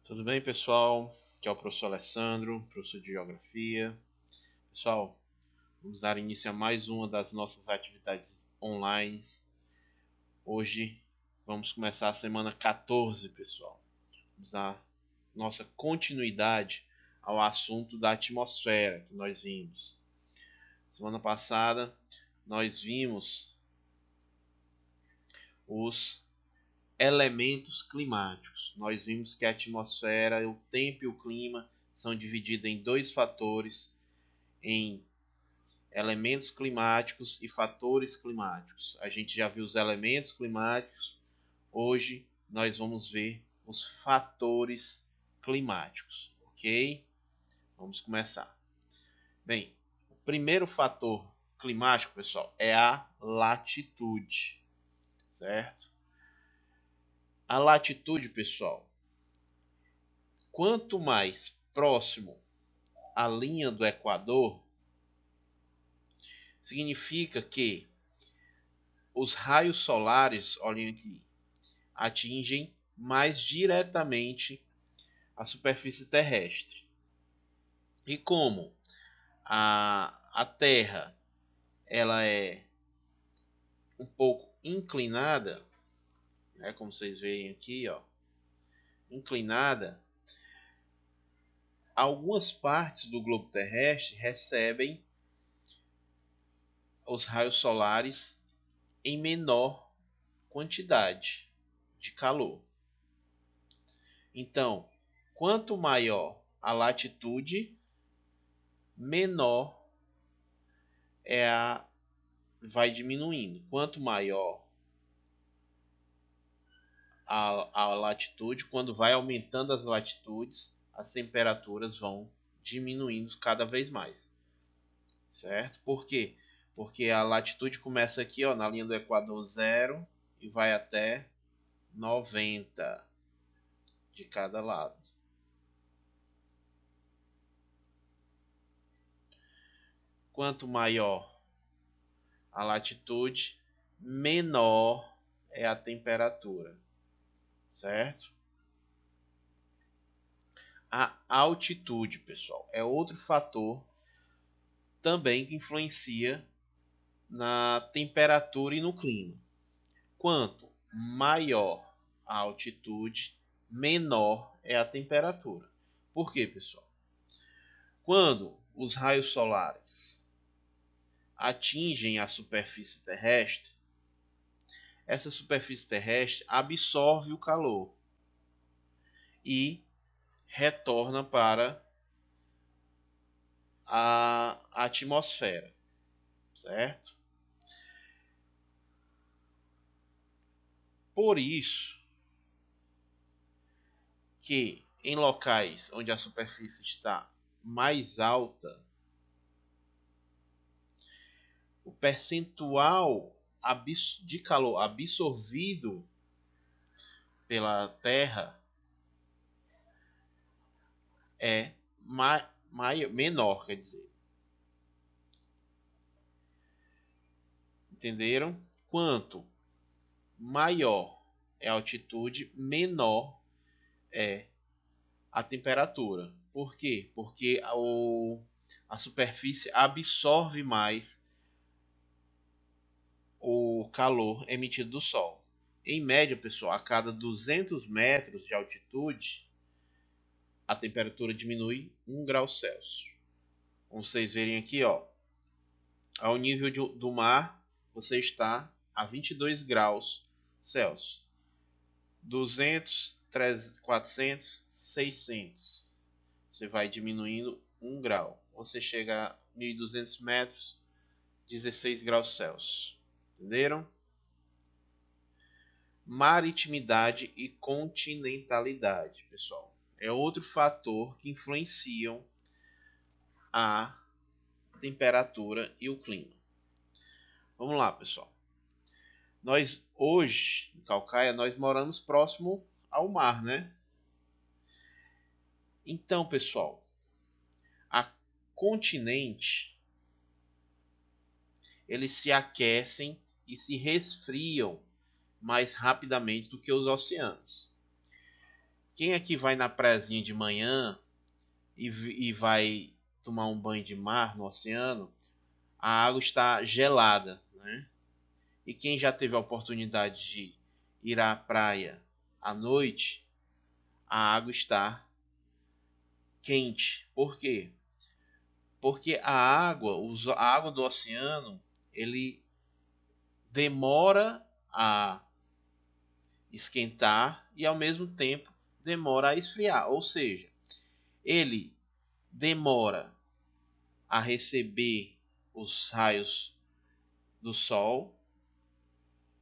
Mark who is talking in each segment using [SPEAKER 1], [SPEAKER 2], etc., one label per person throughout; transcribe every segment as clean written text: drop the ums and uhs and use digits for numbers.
[SPEAKER 1] Tudo bem, pessoal? Aqui é o professor Alessandro, professor de Geografia. Pessoal, vamos dar início a mais uma das nossas atividades online. Hoje vamos começar a semana 14, pessoal. Vamos dar nossa continuidade ao assunto da atmosfera que nós vimos. Semana passada nós vimos os elementos climáticos. Nós vimos que a atmosfera, o tempo e o clima são divididos em dois fatores, em elementos climáticos e fatores climáticos. A gente já viu os elementos climáticos, hoje nós vamos ver os fatores climáticos, ok? Vamos começar. Bem, o primeiro fator climático, pessoal, é a latitude, certo? A latitude, pessoal, quanto mais próximo à linha do Equador, significa que os raios solares, olhem aqui, atingem mais diretamente a superfície terrestre. E como a Terra ela é um pouco inclinada, né, como vocês veem aqui, ó, inclinada, algumas partes do globo terrestre recebem os raios solares em menor quantidade de calor. Então, quanto maior a latitude, menor vai diminuindo. Quanto maior a latitude, quando vai aumentando as latitudes, as temperaturas vão diminuindo cada vez mais, certo? Por quê? Porque a latitude começa aqui, ó, na linha do Equador 0 e vai até 90 de cada lado. Quanto maior a latitude, menor é a temperatura, certo? A altitude, pessoal, é outro fator também que influencia na temperatura e no clima. Quanto maior a altitude, menor é a temperatura. Por quê, pessoal? Quando os raios solares atingem a superfície terrestre, essa superfície terrestre absorve o calor e retorna para a atmosfera, certo? Por isso que em locais onde a superfície está mais alta, o percentual de calor absorvido pela Terra é menor, quer dizer. Entenderam? Quanto maior é a altitude, menor é a temperatura. Por quê? Porque a superfície absorve mais o calor emitido do Sol. Em média, pessoal, a cada 200 metros de altitude, a temperatura diminui 1 grau Celsius. Como vocês verem aqui, ó, ao nível do mar, você está a 22 graus Celsius. 200, 300, 400, 600. Você vai diminuindo 1 grau. Você chega a 1.200 metros, 16 graus Celsius. Entenderam? Maritimidade e continentalidade, pessoal, é outro fator que influenciam a temperatura e o clima. Vamos lá, pessoal. Nós hoje, em Calcaia, nós moramos próximo ao mar, né? Então, pessoal, a continente, eles se aquecem e se resfriam mais rapidamente do que os oceanos. Quem aqui vai na prazinha de manhã e vai tomar um banho de mar no oceano, a água está gelada, né? E quem já teve a oportunidade de ir à praia à noite, a água está quente. Por quê? Porque a água do oceano, ele demora a esquentar e ao mesmo tempo demora a esfriar. Ou seja, ele demora a receber os raios do sol,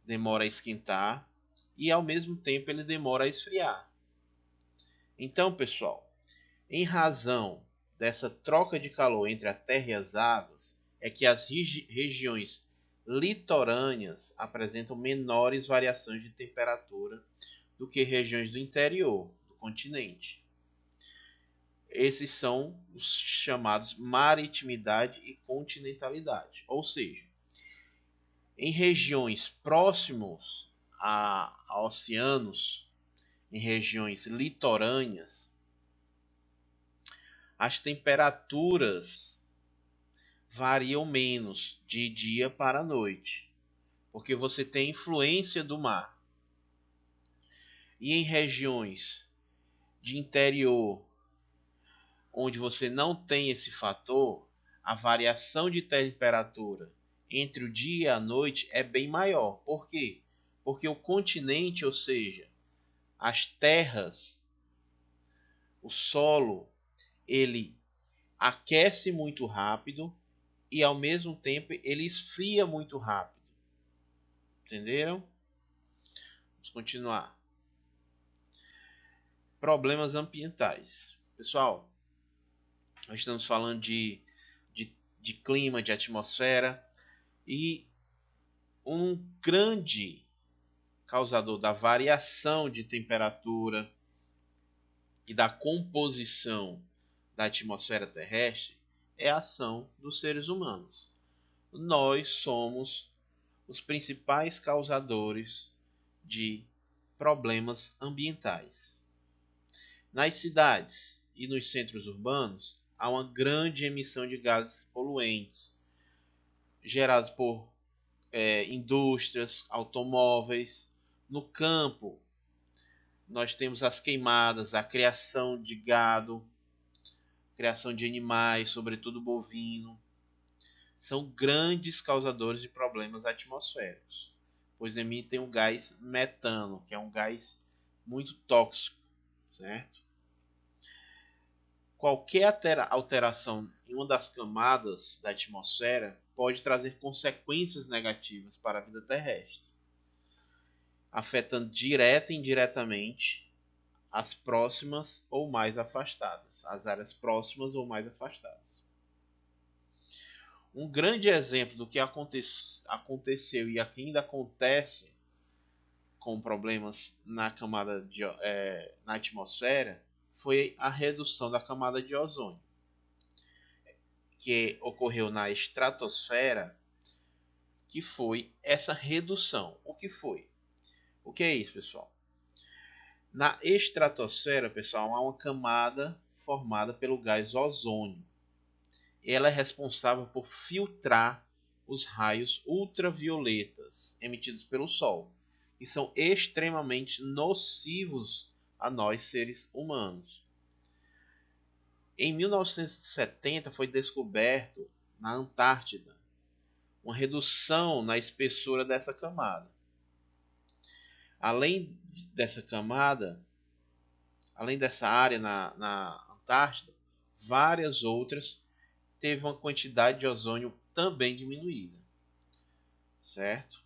[SPEAKER 1] demora a esquentar e ao mesmo tempo ele demora a esfriar. Então, pessoal, em razão dessa troca de calor entre a terra e as águas, é que as regiões litorâneas apresentam menores variações de temperatura do que regiões do interior do continente. Esses são os chamados maritimidade e continentalidade, ou seja, em regiões próximas a oceanos, em regiões litorâneas, as temperaturas variam menos de dia para noite, porque você tem influência do mar. E em regiões de interior, onde você não tem esse fator, a variação de temperatura entre o dia e a noite é bem maior. Por quê? Porque o continente, ou seja, as terras, o solo, ele aquece muito rápido e ao mesmo tempo ele esfria muito rápido. Entenderam? Vamos continuar. Problemas ambientais. Pessoal, nós estamos falando de clima, de atmosfera, e um grande causador da variação de temperatura e da composição da atmosfera terrestre é a ação dos seres humanos. Nós somos os principais causadores de problemas ambientais. Nas cidades e nos centros urbanos, há uma grande emissão de gases poluentes, gerados por indústrias, automóveis. No campo, nós temos as queimadas, a criação de gado, criação de animais, sobretudo bovino. São grandes causadores de problemas atmosféricos, pois emitem o gás metano, que é um gás muito tóxico, certo? Qualquer alteração em uma das camadas da atmosfera pode trazer consequências negativas para a vida terrestre, afetando direta e indiretamente as próximas ou mais afastadas, as áreas próximas ou mais afastadas. Um grande exemplo do que aconteceu e ainda acontece com problemas na na atmosfera foi a redução da camada de ozônio, que ocorreu na estratosfera, que foi essa redução. O que foi? O que é isso, pessoal? Na estratosfera, pessoal, há uma camada formada pelo gás ozônio. Ela é responsável por filtrar os raios ultravioletas emitidos pelo Sol, que são extremamente nocivos a nós seres humanos. Em 1970 foi descoberto na Antártida uma redução na espessura dessa camada. Além dessa camada, além dessa área na Antártida, várias outras teve uma quantidade de ozônio também diminuída, certo?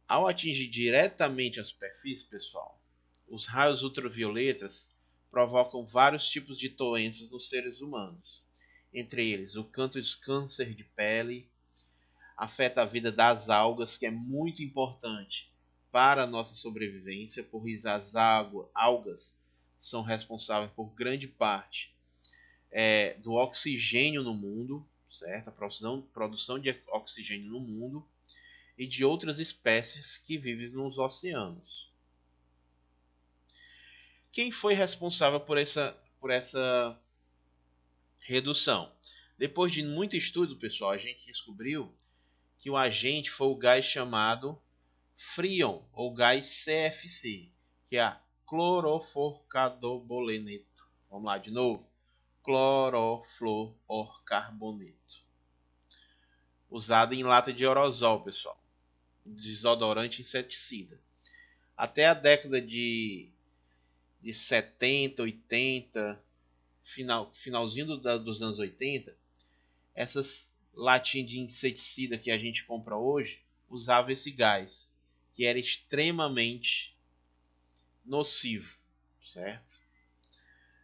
[SPEAKER 1] Ao atingir diretamente a superfície, pessoal, os raios ultravioletas provocam vários tipos de doenças nos seres humanos, entre eles o câncer de pele, afeta a vida das algas, que é muito importante para a nossa sobrevivência, pois as algas são responsáveis por grande parte do oxigênio no mundo, certo? A produção de oxigênio no mundo e de outras espécies que vivem nos oceanos. Quem foi responsável por essa redução? Depois de muito estudo, pessoal, a gente descobriu que o agente foi o gás chamado Freon, ou gás CFC, que é a clorofluorcarboneto. Vamos lá de novo. Clorofluorcarboneto. Usado em lata de aerosol, pessoal. Desodorante inseticida. Até a década de 70, 80, finalzinho dos anos 80, essas latinhas de inseticida que a gente compra hoje usava esse gás, que era extremamente nocivo, certo?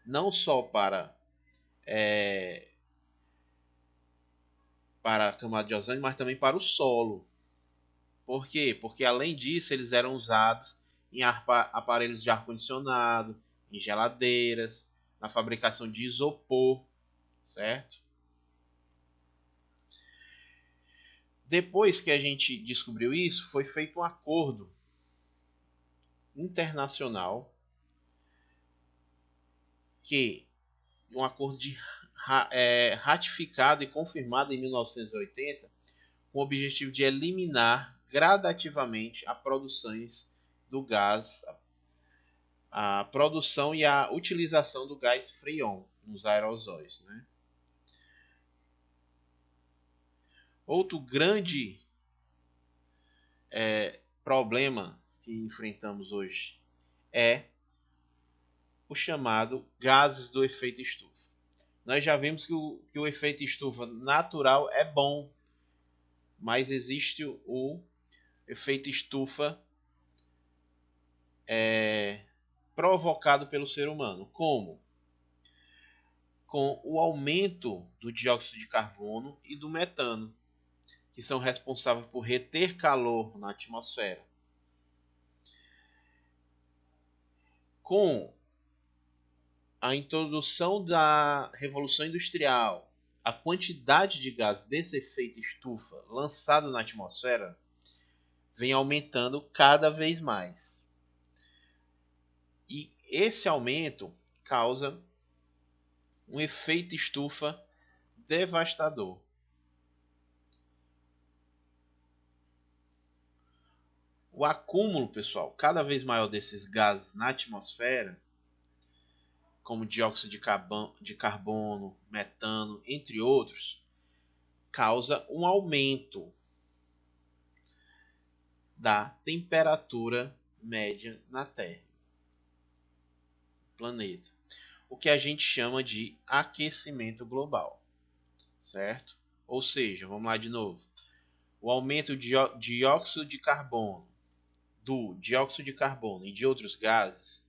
[SPEAKER 1] Não só para a camada de ozônio, mas também para o solo. Por quê? Porque além disso, eles eram usados em aparelhos de ar-condicionado, em geladeiras, na fabricação de isopor, certo? Depois que a gente descobriu isso, foi feito um acordo internacional, que um acordo ratificado e confirmado em 1980, com o objetivo de eliminar gradativamente as produções do gás, a produção e a utilização do gás freon nos aerosóis, né? Outro grande problema que enfrentamos hoje é o chamado gases do efeito estufa. Nós já vimos que o efeito estufa natural é bom, mas existe o efeito estufa provocado pelo ser humano. Como? Com o aumento do dióxido de carbono e do metano, que são responsáveis por reter calor na atmosfera. Com a introdução da Revolução Industrial, a quantidade de gás desse efeito estufa lançado na atmosfera vem aumentando cada vez mais. E esse aumento causa um efeito estufa devastador. O acúmulo, pessoal, cada vez maior desses gases na atmosfera, como dióxido de carbono, metano, entre outros, causa um aumento da temperatura média na Terra, planeta, o que a gente chama de aquecimento global, certo? Ou seja, vamos lá de novo, o aumento do dióxido de carbono e de outros gases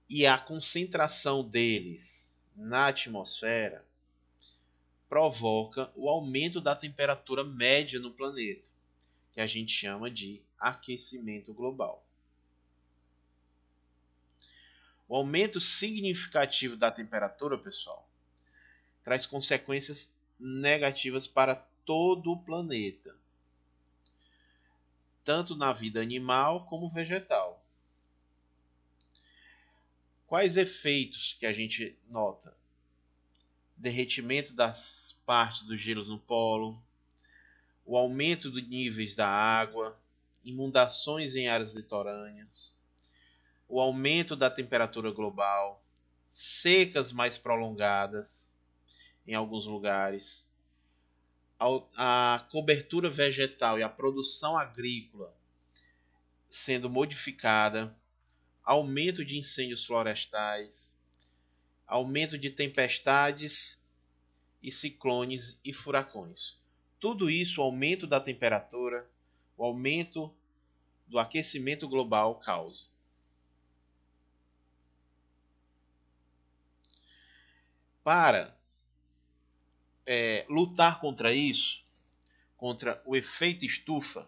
[SPEAKER 1] e a concentração deles na atmosfera provoca o aumento da temperatura média no planeta, que a gente chama de aquecimento global. O aumento significativo da temperatura, pessoal, traz consequências negativas para todo o planeta, tanto na vida animal como vegetal. Quais efeitos que a gente nota? Derretimento das partes dos gelos no polo, o aumento dos níveis da água, inundações em áreas litorâneas, o aumento da temperatura global, secas mais prolongadas em alguns lugares, a cobertura vegetal e a produção agrícola sendo modificada, aumento de incêndios florestais, aumento de tempestades e ciclones e furacões. Tudo isso, o aumento da temperatura, o aumento do aquecimento global causa. Para lutar contra isso, contra o efeito estufa,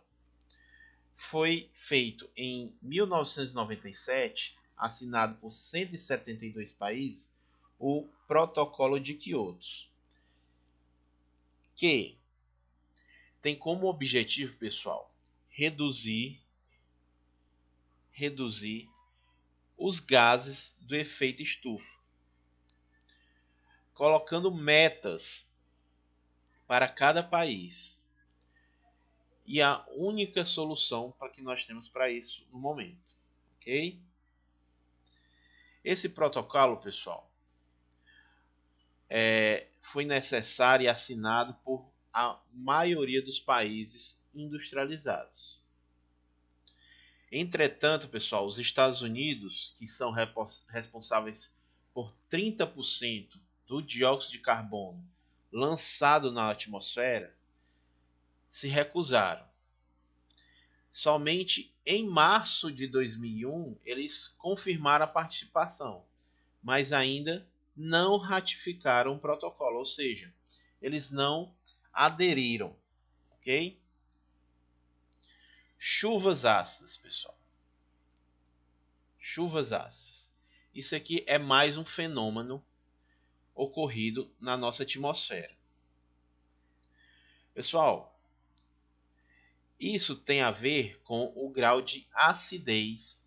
[SPEAKER 1] foi feito em 1997, assinado por 172 países, o Protocolo de Kyoto, que tem como objetivo, pessoal, reduzir os gases do efeito estufa, colocando metas para cada país. E a única solução para que nós temos para isso no momento, ok? Esse protocolo, pessoal, foi necessário e assinado por a maioria dos países industrializados. Entretanto, pessoal, os Estados Unidos, que são responsáveis por 30% do dióxido de carbono lançado na atmosfera, se recusaram. Somente em março de 2001 eles confirmaram a participação, mas ainda não ratificaram o protocolo, ou seja, eles não aderiram, ok? Chuvas ácidas, pessoal. Chuvas ácidas. Isso aqui é mais um fenômeno ocorrido na nossa atmosfera. Pessoal, isso tem a ver com o grau de acidez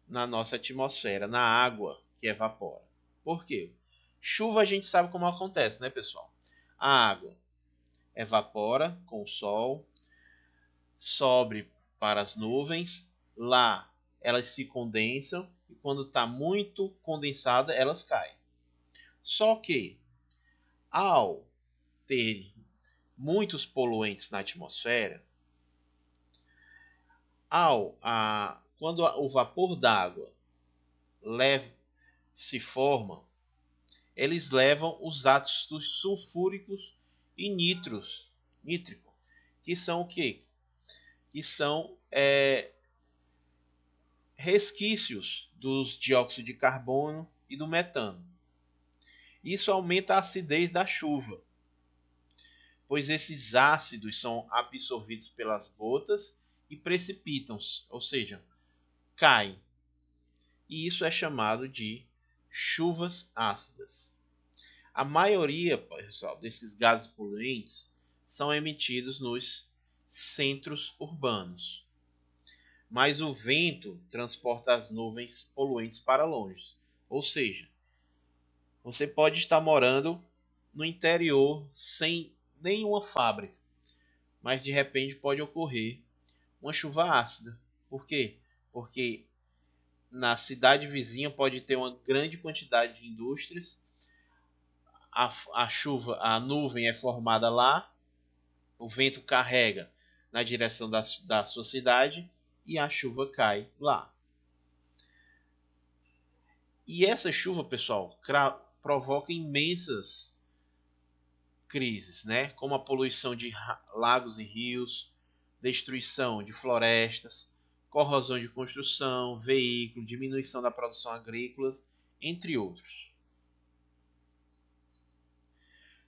[SPEAKER 1] na nossa atmosfera, na água que evapora. Por quê? Chuva a gente sabe como acontece, né, pessoal? A água evapora com o sol, sobe para as nuvens, lá elas se condensam e quando está muito condensada elas caem. Só que ao ter muitos poluentes na atmosfera, quando o vapor d'água se forma, eles levam os ácidos sulfúricos e nítrico, que são o quê? Que são resquícios dos dióxido de carbono e do metano. Isso aumenta a acidez da chuva, pois esses ácidos são absorvidos pelas gotas e precipitam-se, ou seja, caem. E isso é chamado de chuvas ácidas. A maioria, pessoal, desses gases poluentes são emitidos nos centros urbanos. Mas o vento transporta as nuvens poluentes para longe. Ou seja, você pode estar morando no interior sem nenhuma fábrica, mas de repente pode ocorrer uma chuva ácida. Por quê? Porque na cidade vizinha pode ter uma grande quantidade de indústrias, a nuvem é formada lá, o vento carrega na direção da sua cidade e a chuva cai lá. E essa chuva, pessoal, provoca imensas crises, né? Como a poluição de lagos e rios, destruição de florestas, corrosão de construção, veículo, diminuição da produção agrícola, entre outros.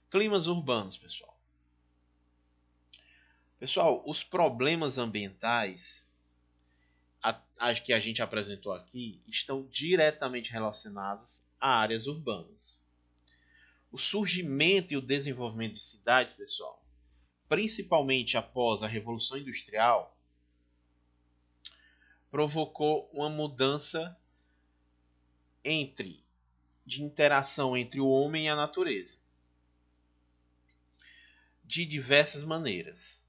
[SPEAKER 1] Climas urbanos, pessoal. Pessoal, os problemas ambientais que a gente apresentou aqui estão diretamente relacionados a áreas urbanas. O surgimento e o desenvolvimento de cidades, pessoal, principalmente após a Revolução Industrial, provocou uma mudança de interação entre o homem e a natureza, de diversas maneiras,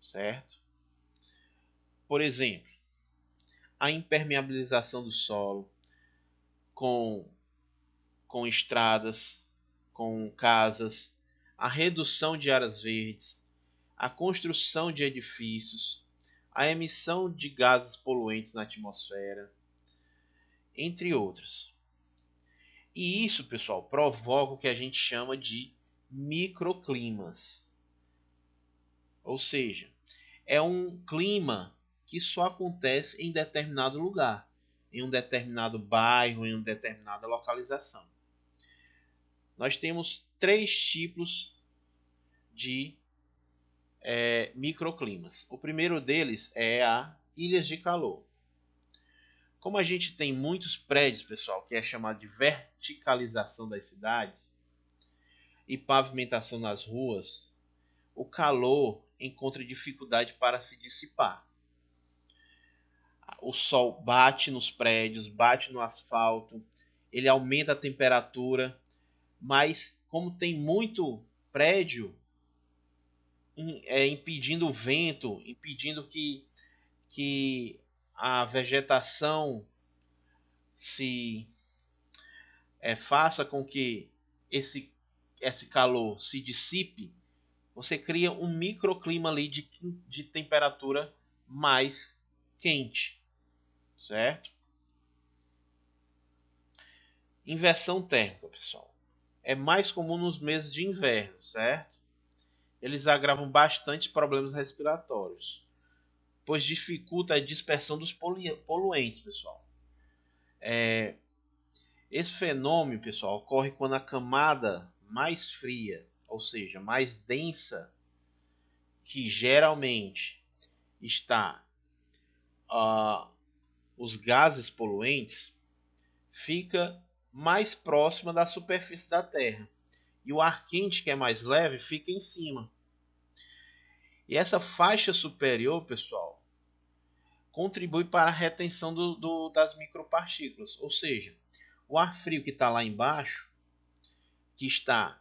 [SPEAKER 1] certo? Por exemplo, a impermeabilização do solo com estradas, com casas, a redução de áreas verdes, a construção de edifícios, a emissão de gases poluentes na atmosfera, entre outros. E isso, pessoal, provoca o que a gente chama de microclimas. Ou seja, é um clima que só acontece em determinado lugar, em um determinado bairro, em uma determinada localização. Nós temos 3 tipos de microclimas. O primeiro deles é a ilhas de calor. Como a gente tem muitos prédios, pessoal, que é chamado de verticalização das cidades e pavimentação nas ruas, o calor encontra dificuldade para se dissipar. o sol bate nos prédios, bate no asfalto, ele aumenta a temperatura, mas como tem muito prédio impedindo o vento, impedindo que a vegetação se faça com que esse calor se dissipe, você cria um microclima ali de temperatura mais quente, certo? Inversão térmica, pessoal. É mais comum nos meses de inverno, certo? Eles agravam bastante problemas respiratórios, pois dificulta a dispersão dos poluentes, pessoal. Esse fenômeno, pessoal, ocorre quando a camada mais fria, ou seja, mais densa, que geralmente está os gases poluentes, fica mais próxima da superfície da Terra. E o ar quente, que é mais leve, fica em cima. E essa faixa superior, pessoal, contribui para a retenção das micropartículas. Ou seja, o ar frio que está lá embaixo, que está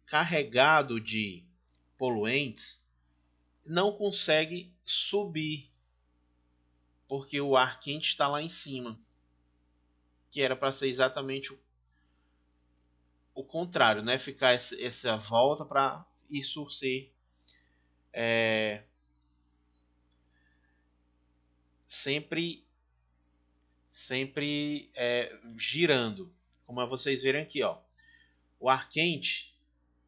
[SPEAKER 1] carregado de poluentes, não consegue subir, porque o ar quente está lá em cima, que era para ser exatamente o contrário, né? Ficar essa volta para isso ser sempre girando. Como vocês verem aqui, ó. O ar quente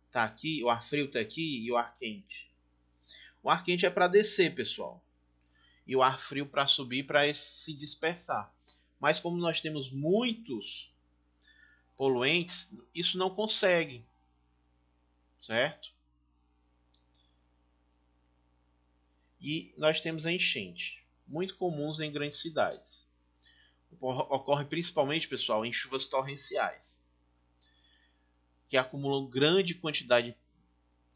[SPEAKER 1] está aqui, o ar frio está aqui e o ar quente. O ar quente é para descer, pessoal. E o ar frio para subir, para se dispersar. Mas como nós temos muitos poluentes, isso não consegue, certo? E nós temos a enchente, muito comuns em grandes cidades. Ocorre principalmente, pessoal, em chuvas torrenciais, que acumulam grande quantidade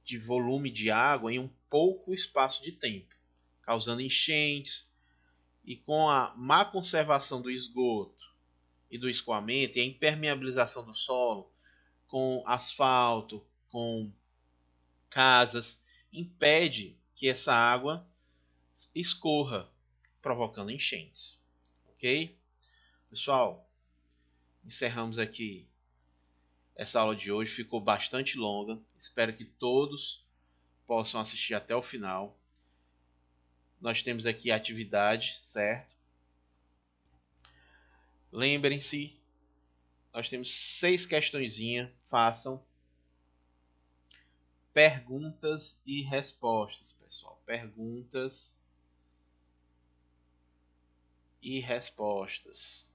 [SPEAKER 1] de volume de água em um pouco espaço de tempo, causando enchentes. E com a má conservação do esgoto e do escoamento e a impermeabilização do solo, com asfalto, com casas, impede que essa água escorra, provocando enchentes. Ok? Pessoal, encerramos aqui essa aula de hoje. Ficou bastante longa. Espero que todos possam assistir até o final. Nós temos aqui a atividade, certo? Lembrem-se, nós temos 6 questõezinhas. Façam perguntas e respostas, pessoal. Perguntas e respostas,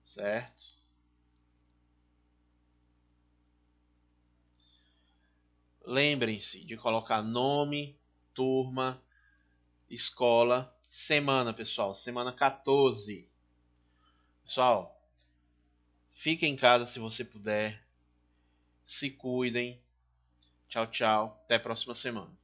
[SPEAKER 1] certo? Lembrem-se de colocar nome, turma, escola, semana, pessoal. Semana 14. Pessoal, fiquem em casa se você puder. Se cuidem. Tchau, tchau. Até a próxima semana.